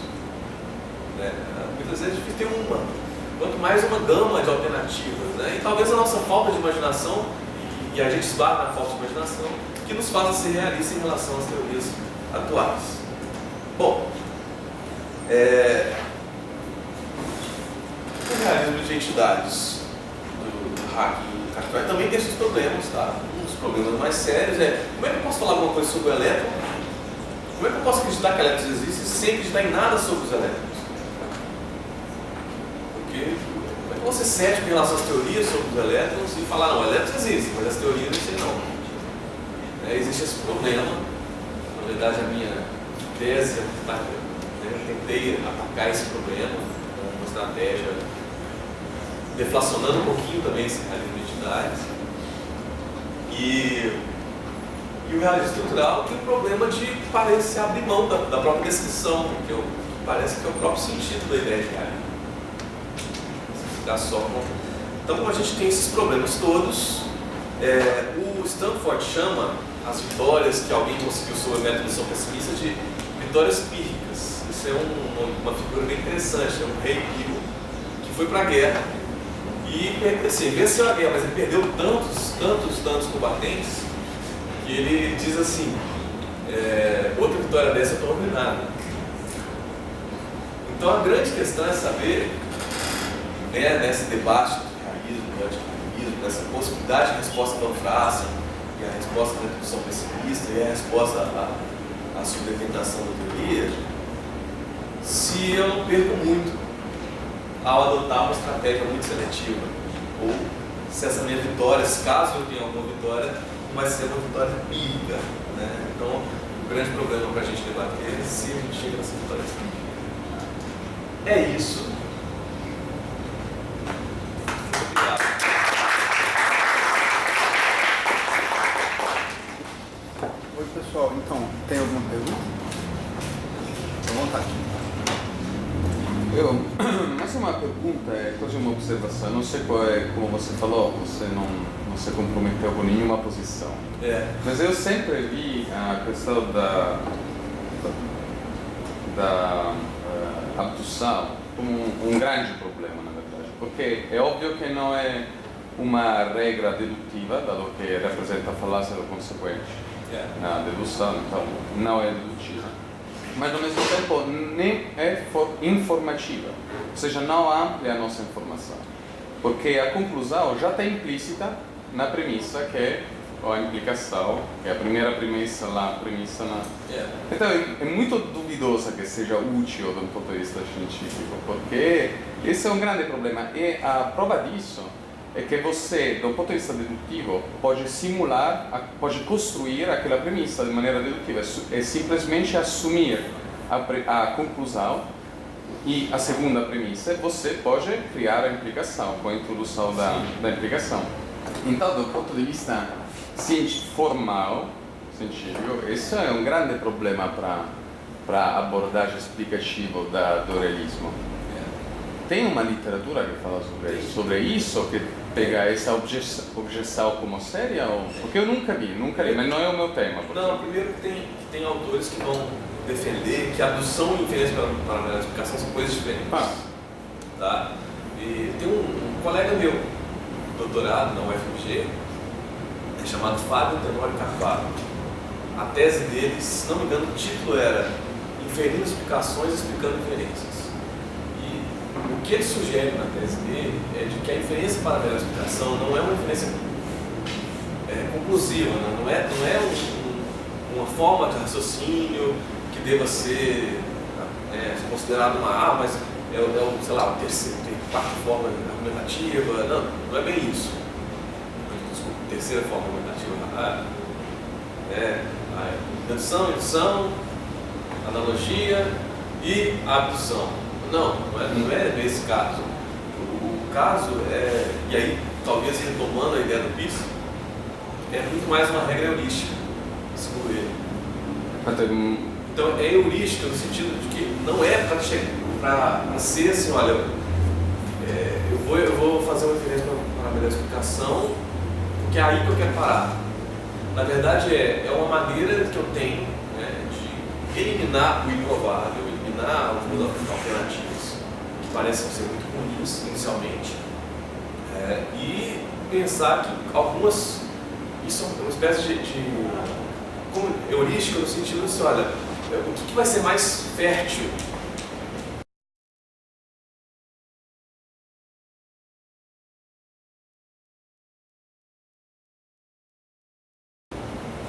Né? Muitas vezes a gente tem uma. Quanto mais uma gama de alternativas. Né? E talvez a nossa falta de imaginação, e a gente esbarra na falta de imaginação, que nos faça ser realistas em relação às teorias atuais. Bom, o realismo de entidades do hacking também tem esses problemas, tá? Um dos problemas mais sérios é como é que eu posso falar alguma coisa sobre o elétron? Como é que eu posso acreditar que elétrons existem sem acreditar em nada sobre os elétrons? Porque como é que você cético em relação às teorias sobre os elétrons e falar, não, elétrons existem, mas as teorias não sei não. Existe esse problema. Na verdade, a minha tese, eu tentei atacar esse problema com uma estratégia deflacionando um pouquinho também esse realismo de entidades. E o realismo estrutural tem o problema de parecer abrir mão da própria descrição, que parece que é o próprio sentido da ideia de realismo. Se ficar só com... Então, como a gente tem esses problemas todos, o Stanford chama as vitórias que alguém conseguiu sobre a meta-indução pessimista de vitórias pírricas. Isso é uma figura bem interessante, é um rei piro que foi para a guerra e assim, venceu a guerra, mas ele perdeu tantos combatentes que ele diz assim, outra vitória dessa eu estou arruinado. Então a grande questão é saber, né, nesse debate do realismo, do antirrealismo, nessa possibilidade de resposta da Eufrásia, e a resposta da indução pessimista e a resposta à subdeterminação da teoria, se eu não perco muito ao adotar uma estratégia muito seletiva, ou se essa minha vitória, caso eu tenha alguma vitória, não vai ser uma vitória empírica, né? Então, o grande problema para a gente debater é se a gente chega nessa vitória empírica. É isso. Obrigado. Oi, pessoal. Então, tem alguma pergunta? À vontade. Essa é uma pergunta, é quase uma observação. Não sei qual é, como você falou, você não se comprometeu com nenhuma posição. Mas eu sempre vi a questão da abdução como um grande problema, na verdade. Porque é óbvio que não é uma regra dedutiva, dado que representa a falácia do consequente. A dedução, então, não é dedutiva. Mas ao mesmo tempo nem é informativa, ou seja, não amplia a nossa informação, porque a conclusão já está implícita na premissa que é a implicação, que é a primeira premissa lá, Então é muito duvidosa que seja útil do ponto de vista científico, porque esse é um grande problema, e a prova disso é que você, do ponto de vista dedutivo, pode simular, pode construir aquela premissa de maneira dedutiva, é simplesmente assumir a conclusão, e a segunda premissa é você pode criar a implicação, com a introdução da implicação. Então, do ponto de vista formal, científico, esse é um grande problema para a abordagem explicativa do realismo. Tem uma literatura que fala sobre isso, que pega essa objeção como séria? Porque eu nunca li, mas não é o meu tema. Não, primeiro que tem autores que vão defender que abdução e inferência para a explicação são coisas diferentes. Tá? E tem um colega meu, doutorado na UFMG, chamado Fábio Tenório Carvalho. A tese dele, se não me engano, o título era Inferindo Explicações e Explicando Inferências. O que ele sugere na tese dele é de que a inferência para a melhor explicação não é uma inferência conclusiva, não é uma forma de raciocínio que deva ser considerada mas sei lá, quarta forma argumentativa. Não é bem isso. Desculpa, terceira forma argumentativa. Dedução, indução, analogia e abdução. Não é nesse caso. O caso é, e aí talvez retomando a ideia do Peirce, é muito mais uma regra heurística, segundo ele. Então é heurística no sentido de que não é para ser assim, olha, eu vou fazer uma referência para a melhor explicação, porque é aí que eu quero parar. Na verdade é uma maneira que eu tenho de eliminar o improvável, eliminar algumas alternativas que parecem ser muito ruins inicialmente, e pensar que algumas, isso é uma espécie de como heurística no sentido de assim, olha, o que vai ser mais fértil?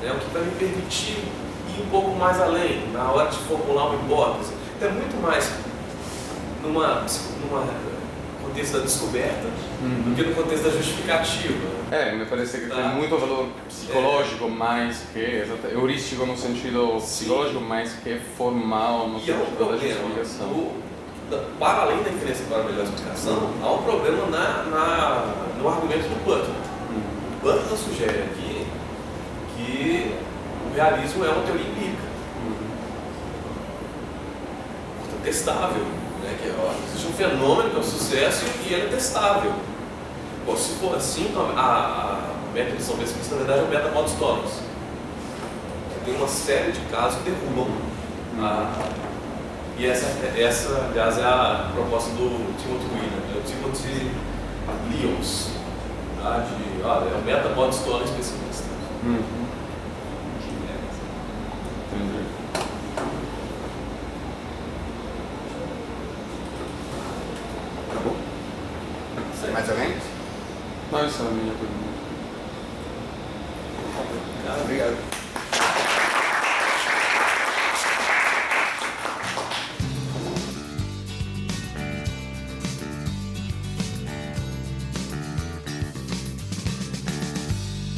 O que vai me permitir ir um pouco mais além, na hora de formular uma hipótese. Então é muito mais numa contexto da descoberta do que no contexto da justificativa. Me parece que tem muito valor psicológico mais que heurístico no sentido psicológico, mais que formal no sentido da justificação. Para além da inferência para a melhor explicação, há um problema no argumento do Butler. Butler sugere aqui que o realismo é uma teoria empírica, testável, que existe um fenômeno que é um sucesso e ele é testável. Se for assim, então, a método de são pessimista, na verdade, é o meta-modus tollens. Tem uma série de casos que derrubam. E essa, aliás, é a proposta do Timothy Wheeler, o Timothy Lyons, é o meta-modus tollens pessimista. Acabou? Mais alguém? Não, essa é a minha pergunta. Obrigado.